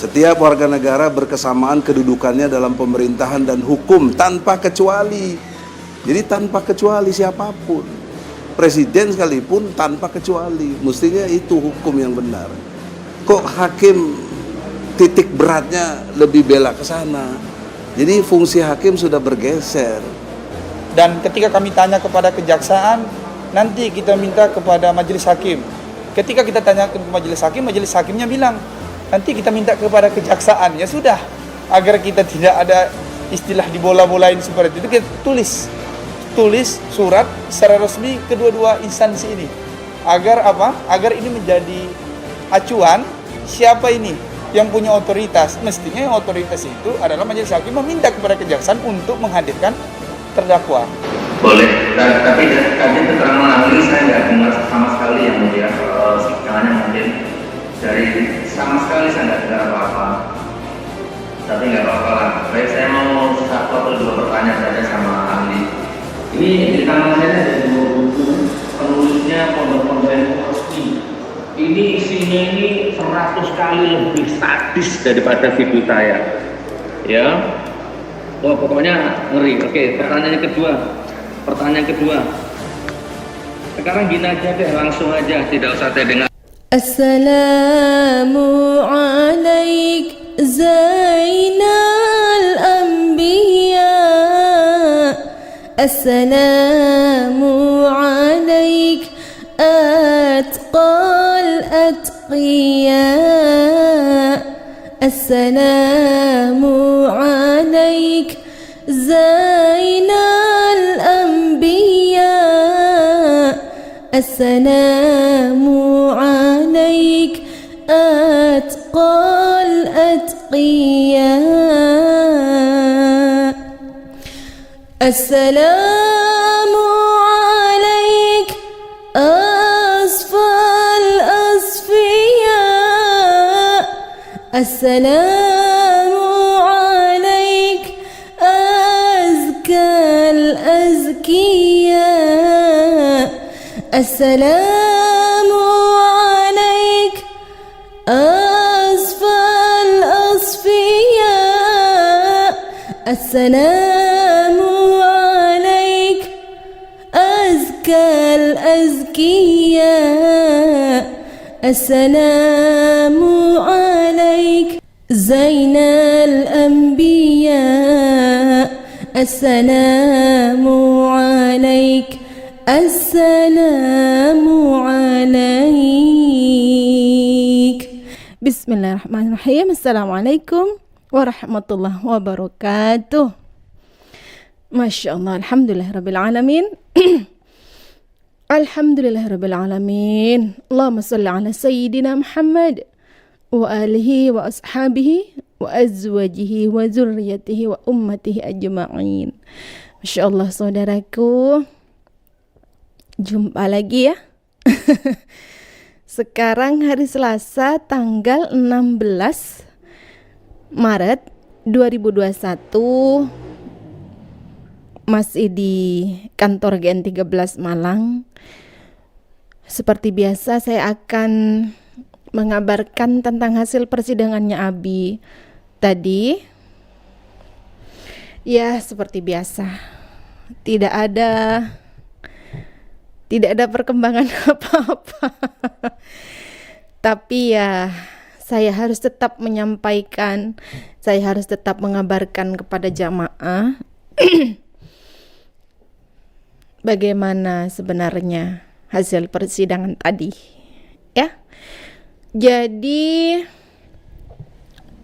Setiap warga negara berkesamaan kedudukannya dalam pemerintahan dan hukum tanpa kecuali. Jadi tanpa kecuali siapapun, presiden sekalipun tanpa kecuali, mestinya itu hukum yang benar. Kok hakim titik beratnya lebih bela ke sana? Jadi fungsi hakim sudah bergeser. Dan ketika kami tanya kepada kejaksaan, nanti kita minta kepada majelis hakim. Ketika kita tanya ke majelis hakimnya bilang, nanti kita minta kepada kejaksaan. Ya sudah, agar kita tidak ada istilah dibola-bolain seperti itu, kita tulis surat secara resmi kedua-dua instansi ini. Agar apa? Agar ini menjadi acuan siapa ini yang punya otoritas. Mestinya yang otoritas itu adalah majelis hakim meminta kepada kejaksaan untuk menghadirkan terdakwa. Boleh, tapi tadi keterangan ahli saya nggak dengar sama sekali yang mulia. Sekiranya mungkin dari sama sekali saya nggak dengar apa-apa. Tapi nggak apa-apa lah. Baik, saya mau satu atau dua pertanyaan saja sama ahli. Ini di tangan saya ada dua buku, penulisnya Pondok-Pondok Resmi. Ini isinya ini 100 kali lebih sadis daripada video saya. Ya, oh pokoknya ngeri. Oke, pertanyaan kedua. Sekarang gini aja deh, langsung aja, tidak usah saya dengar. Assalamu alaik Zainal Anbiya. Assalamu alaik Atqal Atqiya. Assalamu alaik Zainal Anbiya. Assalamu alaik Atqal Atqiya. Assalamu alaik Asfal Asfiya. Assalamu alaik Azkal Azkiya. Assalamu alaik Asfal Asfiya. Assalamu alaik Azkal Azkiya. Assalamu alaik Zainal Anbiya. Assalamu alaik. Assalamu alaik. Bismillahirrahmanirrahim. Assalamualaikum warahmatullahi wabarakatuh. Masya Allah. Alhamdulillahirrabbilalamin. Alhamdulillahirrabbilalamin. Allahumma salli ala Sayyidina Muhammad wa alihi wa ashabihi wa azwajihi wa zurriyatihi wa ummatihi ajma'in. Masya Allah, saudaraku, jumpa lagi ya. Sekarang hari Selasa tanggal 16 Maret 2021, masih di kantor GN13 Malang. Seperti biasa saya akan mengabarkan tentang hasil persidangannya Abi tadi. Ya, seperti biasa. Tidak ada perkembangan apa-apa. Tapi ya, saya harus tetap menyampaikan, saya harus tetap mengabarkan kepada jamaah bagaimana sebenarnya hasil persidangan tadi. Ya. Jadi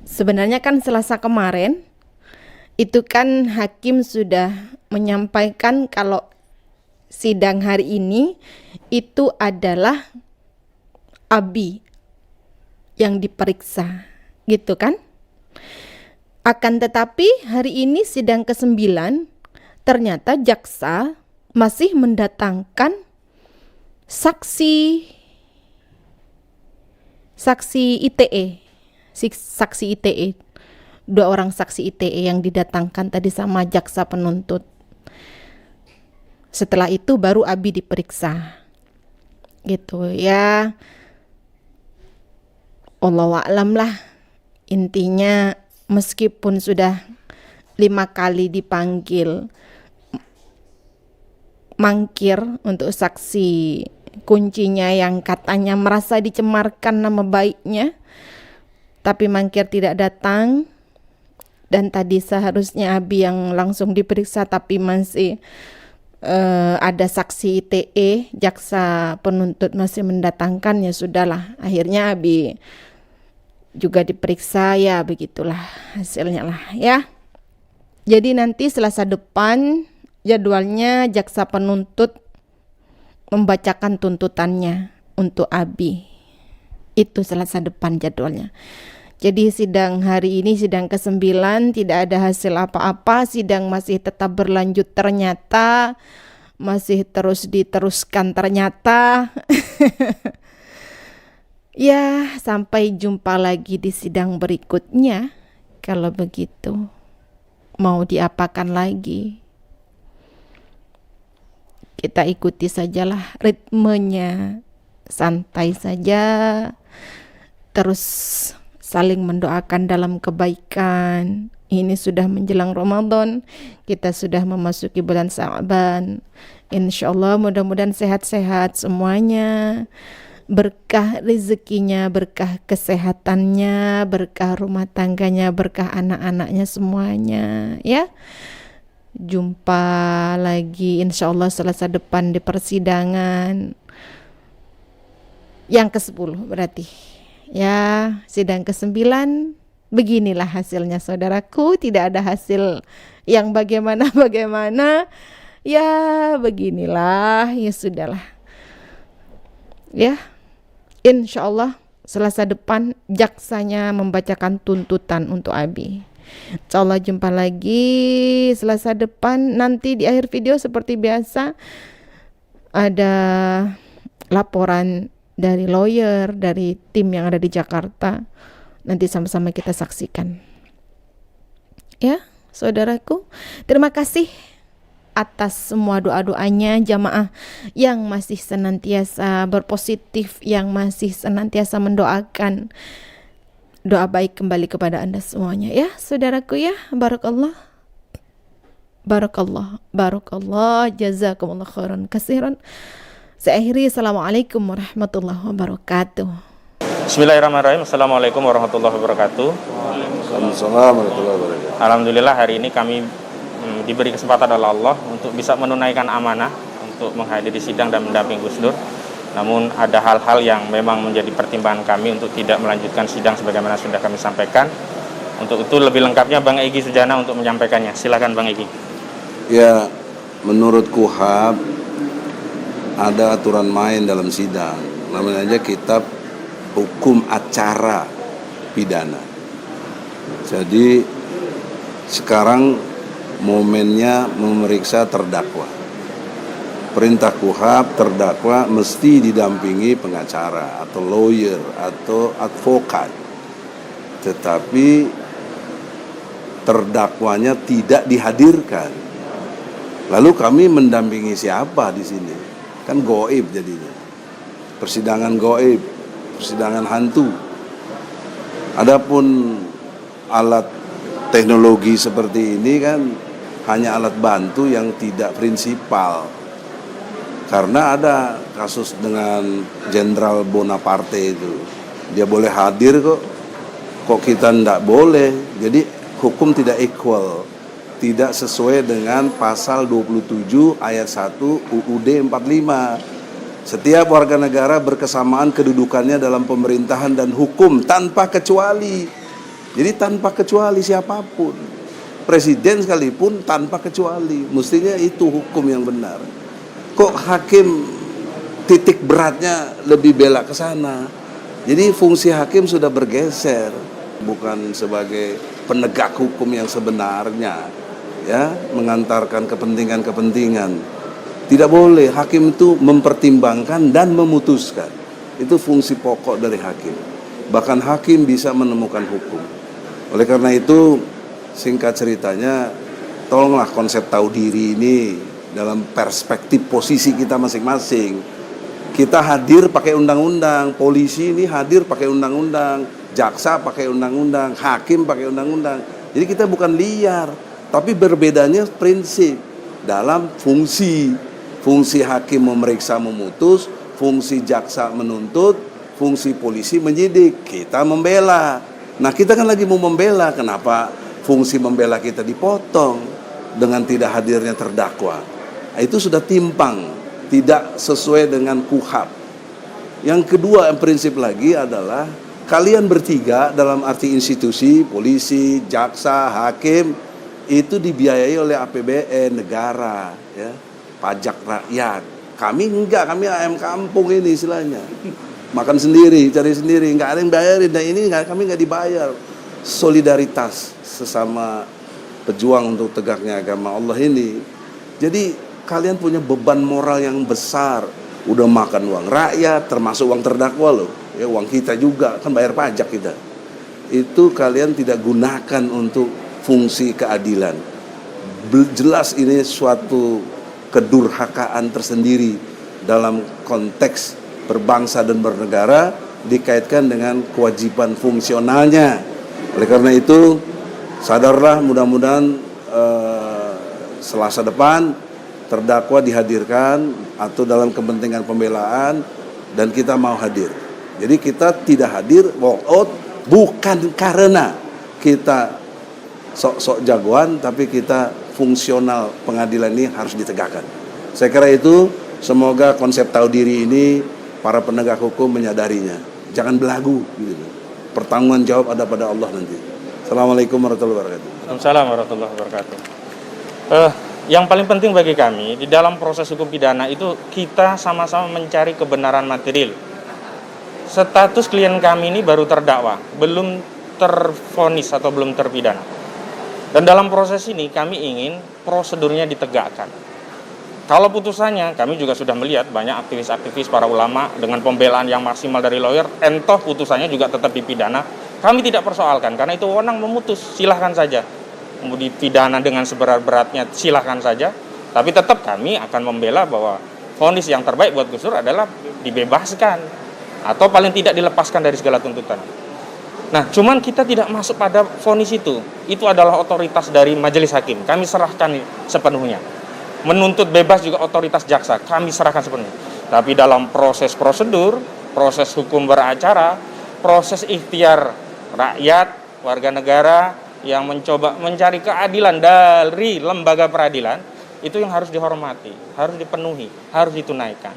sebenarnya kan Selasa kemarin itu kan hakim sudah menyampaikan kalau sidang hari ini itu adalah Abi yang diperiksa, gitu kan? Akan tetapi hari ini sidang ke-9 ternyata jaksa masih mendatangkan saksi ITE, saksi ITE, 2 orang saksi ITE yang didatangkan tadi sama jaksa penuntut. Setelah itu baru Abi diperiksa, gitu ya. Allahu a'lam lah Intinya meskipun sudah 5 kali dipanggil mangkir untuk saksi kuncinya yang katanya merasa dicemarkan nama baiknya, tapi mangkir tidak datang. Dan tadi seharusnya Abi yang langsung diperiksa, tapi masih ada saksi ITE, jaksa penuntut masih mendatangkan. Ya sudahlah, akhirnya Abi juga diperiksa, ya begitulah hasilnya lah ya. Jadi nanti Selasa depan jadwalnya jaksa penuntut membacakan tuntutannya untuk Abi. Itu Selasa depan jadwalnya. Jadi sidang hari ini sidang ke-9 tidak ada hasil apa-apa, sidang masih tetap berlanjut ternyata, masih terus diteruskan ternyata. Ya, sampai jumpa lagi di sidang berikutnya. Kalau begitu, mau diapakan lagi? Kita ikuti sajalah ritmenya, santai saja, terus saling mendoakan dalam kebaikan. Ini sudah menjelang Ramadan, kita sudah memasuki bulan Sa'ban. Insyaallah mudah-mudahan sehat-sehat semuanya, berkah rezekinya, berkah kesehatannya, berkah rumah tangganya, berkah anak-anaknya semuanya ya. Jumpa lagi insyaallah Selasa depan di persidangan yang ke-10 berarti ya. Sidang ke-9 beginilah hasilnya saudaraku, tidak ada hasil yang bagaimana ya, beginilah, ya sudahlah ya. Insyaallah Selasa depan jaksanya membacakan tuntutan untuk Abi. Insyaallah jumpa lagi Selasa depan. Nanti di akhir video seperti biasa ada laporan dari lawyer, dari tim yang ada di Jakarta. Nanti sama-sama kita saksikan. Ya, saudaraku, terima kasih atas semua doa-doanya jamaah yang masih senantiasa berpositif, yang masih senantiasa mendoakan. Doa baik kembali kepada Anda semuanya ya, saudaraku ya. Barakallah. Jazakumullah khairan katsiran. Saya akhiri, assalamualaikum warahmatullahi wabarakatuh. Bismillahirrahmanirrahim. Assalamualaikum warahmatullahi wabarakatuh. Waalaikumsalam warahmatullahi wabarakatuh. Alhamdulillah hari ini kami diberi kesempatan oleh Allah untuk bisa menunaikan amanah untuk menghadiri sidang dan mendampingi Gus Dur. Namun ada hal-hal yang memang menjadi pertimbangan kami untuk tidak melanjutkan sidang sebagaimana sudah kami sampaikan. Untuk itu lebih lengkapnya Bang Egy Sujana untuk menyampaikannya. Silakan Bang Egy. Ya, menurut KUHAP ada aturan main dalam sidang. Namanya aja kitab hukum acara pidana. Jadi sekarang momennya memeriksa terdakwa. Perintah KUHAP, terdakwa mesti didampingi pengacara atau lawyer atau advokat. Tetapi terdakwanya tidak dihadirkan. Lalu kami mendampingi siapa di sini? Kan goib jadinya. Persidangan goib, persidangan hantu. Adapun alat teknologi seperti ini kan hanya alat bantu yang tidak prinsipal. Karena ada kasus dengan Jenderal Bonaparte itu, dia boleh hadir kok kita tidak boleh. Jadi hukum tidak equal, tidak sesuai dengan pasal 27 ayat 1 UUD 45. Setiap warga negara berkesamaan kedudukannya dalam pemerintahan dan hukum tanpa kecuali. Jadi tanpa kecuali siapapun, presiden sekalipun tanpa kecuali. Mestinya itu hukum yang benar. Kok hakim titik beratnya lebih belak ke sana? Jadi fungsi hakim sudah bergeser, bukan sebagai penegak hukum yang sebenarnya, ya, mengantarkan kepentingan-kepentingan. Tidak boleh. Hakim itu mempertimbangkan dan memutuskan. Itu fungsi pokok dari hakim. Bahkan hakim bisa menemukan hukum. Oleh karena itu, singkat ceritanya, tolonglah konsep tahu diri ini dalam perspektif posisi kita masing-masing. Kita hadir pakai undang-undang, polisi ini hadir pakai undang-undang, jaksa pakai undang-undang, hakim pakai undang-undang. Jadi kita bukan liar, tapi berbedanya prinsip dalam fungsi. Fungsi hakim memeriksa memutus, fungsi jaksa menuntut, fungsi polisi menyidik, kita membela. Nah kita kan lagi mau membela, kenapa fungsi membela kita dipotong dengan tidak hadirnya terdakwa? Nah, itu sudah timpang, tidak sesuai dengan KUHAP. Yang kedua, yang prinsip lagi adalah kalian bertiga dalam arti institusi, polisi, jaksa, hakim, itu dibiayai oleh APBN negara, ya, pajak rakyat. Kami enggak, kami ayam kampung ini istilahnya. Makan sendiri, cari sendiri, enggak ada yang bayarin. Dan ini kami enggak dibayar. Solidaritas sesama pejuang untuk tegaknya agama Allah ini. Jadi kalian punya beban moral yang besar. Udah makan uang rakyat, termasuk uang terdakwa loh. Ya, uang kita juga, kan bayar pajak kita. Itu kalian tidak gunakan untuk fungsi keadilan. Jelas ini suatu kedurhakaan tersendiri dalam konteks berbangsa dan bernegara, dikaitkan dengan kewajiban fungsionalnya. Oleh karena itu, sadarlah, mudah-mudahan Selasa depan terdakwa dihadirkan atau dalam kepentingan pembelaan, dan kita mau hadir. Jadi kita tidak hadir walk out bukan karena kita sok-sok jagoan, tapi kita fungsional pengadilan ini harus ditegakkan. Saya kira itu, semoga konsep tahu diri ini para penegak hukum menyadarinya. Jangan belagu gitu. Pertanggungan jawab ada pada Allah nanti. Assalamualaikum warahmatullahi wabarakatuh. Waalaikumsalam warahmatullahi wabarakatuh. Yang paling penting bagi kami di dalam proses hukum pidana itu kita sama-sama mencari kebenaran material. Status klien kami ini baru terdakwa, belum tervonis atau belum terpidana. Dan dalam proses ini kami ingin prosedurnya ditegakkan. Kalau putusannya, kami juga sudah melihat banyak aktivis-aktivis para ulama dengan pembelaan yang maksimal dari lawyer, entah putusannya juga tetap dipidana. Kami tidak persoalkan, karena itu wewenang memutus, silahkan saja. Mau dipidana dengan seberat-beratnya, silahkan saja. Tapi tetap kami akan membela bahwa vonis yang terbaik buat Gus Dur adalah dibebaskan, atau paling tidak dilepaskan dari segala tuntutan. Nah, cuman kita tidak masuk pada vonis itu. Itu adalah otoritas dari majelis hakim. Kami serahkan sepenuhnya. Menuntut bebas juga otoritas jaksa. Kami serahkan sepenuhnya. Tapi dalam proses prosedur, proses hukum beracara, proses ikhtiar rakyat, warga negara yang mencoba mencari keadilan dari lembaga peradilan, itu yang harus dihormati, harus dipenuhi, harus ditunaikan.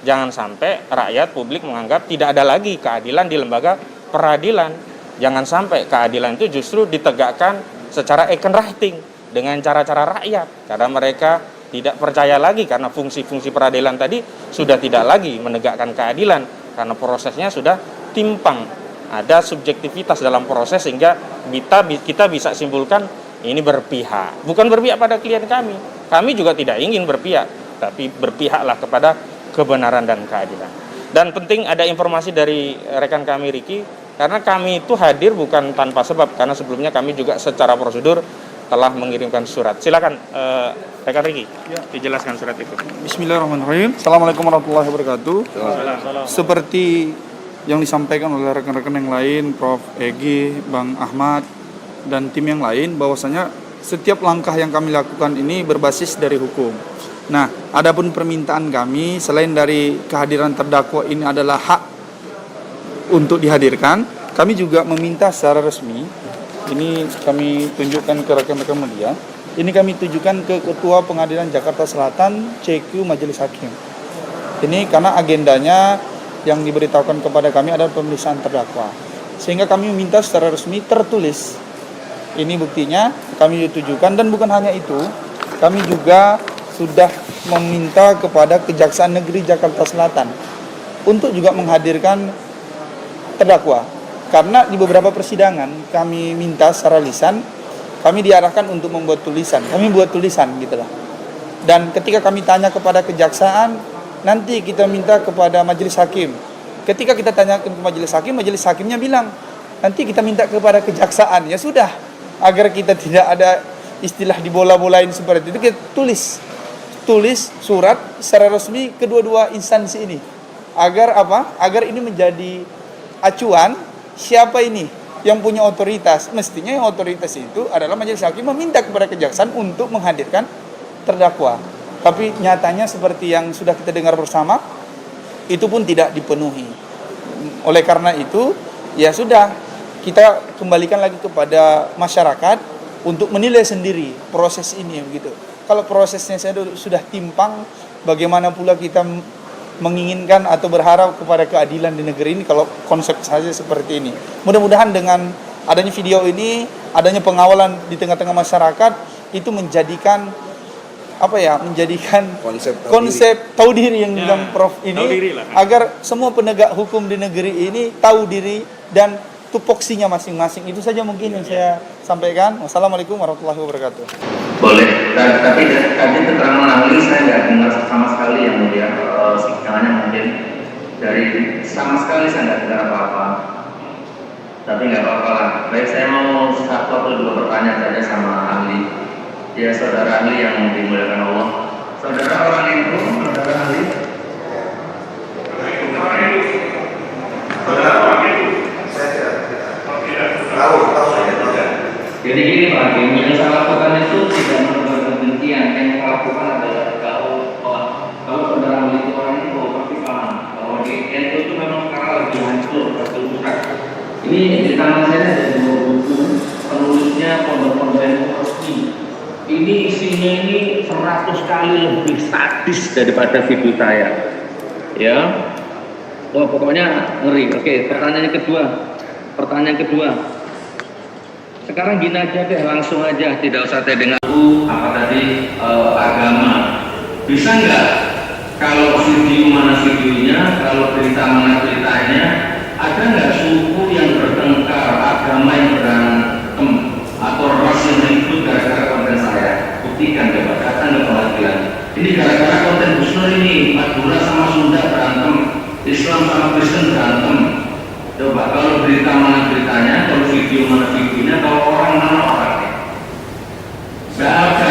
Jangan sampai rakyat, publik menganggap tidak ada lagi keadilan di lembaga peradilan. Jangan sampai keadilan itu justru ditegakkan secara writing dengan cara-cara rakyat, karena mereka tidak percaya lagi karena fungsi-fungsi peradilan tadi sudah tidak lagi menegakkan keadilan karena prosesnya sudah timpang. Ada subjektivitas dalam proses sehingga kita bisa simpulkan ini berpihak. Bukan berpihak pada klien kami. Kami juga tidak ingin berpihak, tapi berpihaklah kepada kebenaran dan keadilan. Dan penting ada informasi dari rekan kami Riki, karena kami itu hadir bukan tanpa sebab, karena sebelumnya kami juga secara prosedur telah mengirimkan surat. Silakan rekan Riki, dijelaskan surat itu. Bismillahirrahmanirrahim. Assalamualaikum warahmatullahi wabarakatuh. Seperti yang disampaikan oleh rekan-rekan yang lain, Prof. Egy, Bang Ahmad, dan tim yang lain, bahwasanya setiap langkah yang kami lakukan ini berbasis dari hukum. Nah, adapun permintaan kami selain dari kehadiran terdakwa ini adalah hak untuk dihadirkan, kami juga meminta secara resmi, ini kami tunjukkan ke rekan-rekan media, ini kami tujukan ke Ketua Pengadilan Jakarta Selatan, CQ Majelis Hakim. Ini karena agendanya yang diberitahukan kepada kami adalah pemeriksaan terdakwa, sehingga kami meminta secara resmi tertulis. Ini buktinya kami ditujukan, dan bukan hanya itu, kami juga sudah meminta kepada Kejaksaan Negeri Jakarta Selatan untuk juga menghadirkan terdakwa, karena di beberapa persidangan kami minta secara lisan, kami diarahkan untuk membuat tulisan, kami buat tulisan gitulah. Dan ketika kami tanya kepada kejaksaan, nanti kita minta kepada majelis hakim. Ketika kita tanyakan ke majelis hakimnya bilang, nanti kita minta kepada kejaksaan. Ya sudah, agar kita tidak ada istilah dibola-bolain seperti itu, kita tulis surat secara resmi kedua-dua instansi ini. Agar apa? Agar ini menjadi acuan siapa ini yang punya otoritas? Mestinya yang otoritas itu adalah majelis hakim meminta kepada kejaksaan untuk menghadirkan terdakwa. Tapi nyatanya seperti yang sudah kita dengar bersama, itu pun tidak dipenuhi. Oleh karena itu, ya sudah, kita kembalikan lagi kepada masyarakat untuk menilai sendiri proses ini begitu. Kalau prosesnya sudah timpang, bagaimana pula kita menginginkan atau berharap kepada keadilan di negeri ini kalau konsep saja seperti ini. Mudah-mudahan dengan adanya video ini, adanya pengawalan di tengah-tengah masyarakat, itu menjadikan konsep tahu diri yang bilang Prof ini, agar semua penegak hukum di negeri ini tahu diri dan tupoksinya masing-masing. Itu saja mungkin yang saya sampaikan. Wassalamualaikum warahmatullahi wabarakatuh. Boleh, tapi tadi keterangan ahli saya nggak dengar sama sekali yang mulia, sikangannya mungkin dari sama sekali saya nggak dengar apa-apa. Tapi nggak apa-apa lah. Baik, saya mau satu atau dua pertanyaan saja sama ahli. Ya, saudara ahli yang dimuliakan Allah. Saudara orang itu, saudara ahli. Saudara orang itu. Saya tidak tahu saya tidak. Jadi gini Pak Hakim, yang saya lakukan itu tidak menebar kebencian. Yang saya lakukan adalah kalau saudara ahli itu orang itu pasti paham bahwa di NU itu memang sekarang lagi hancur, tertutup. Ini di tangan saya ada 2 buku, penulisnya pondok-pondok NU resmi. Ini isinya ini 100 kali lebih sadis daripada video saya. Ya, wah pokoknya ngeri. Oke, pertanyaan kedua. Sekarang gini aja deh, langsung aja, tidak usah teh dengan apa tadi agama. Bisa nggak kalau video mana videonya, kalau berita mana beritanya, ada nggak suku yang bertengkar, agama yang berantem, atau ras yang ribut gara-gara konten saya? Buktikan coba, datang ke pengadilan. Ini gara-gara konten Gusnur ini, Madura sama Sunda berantem, Islam sama Kristen berantem. Coba kalau berita mana beritanya, kalau video mana videonya, kalau orang mana orangnya. Nggak ada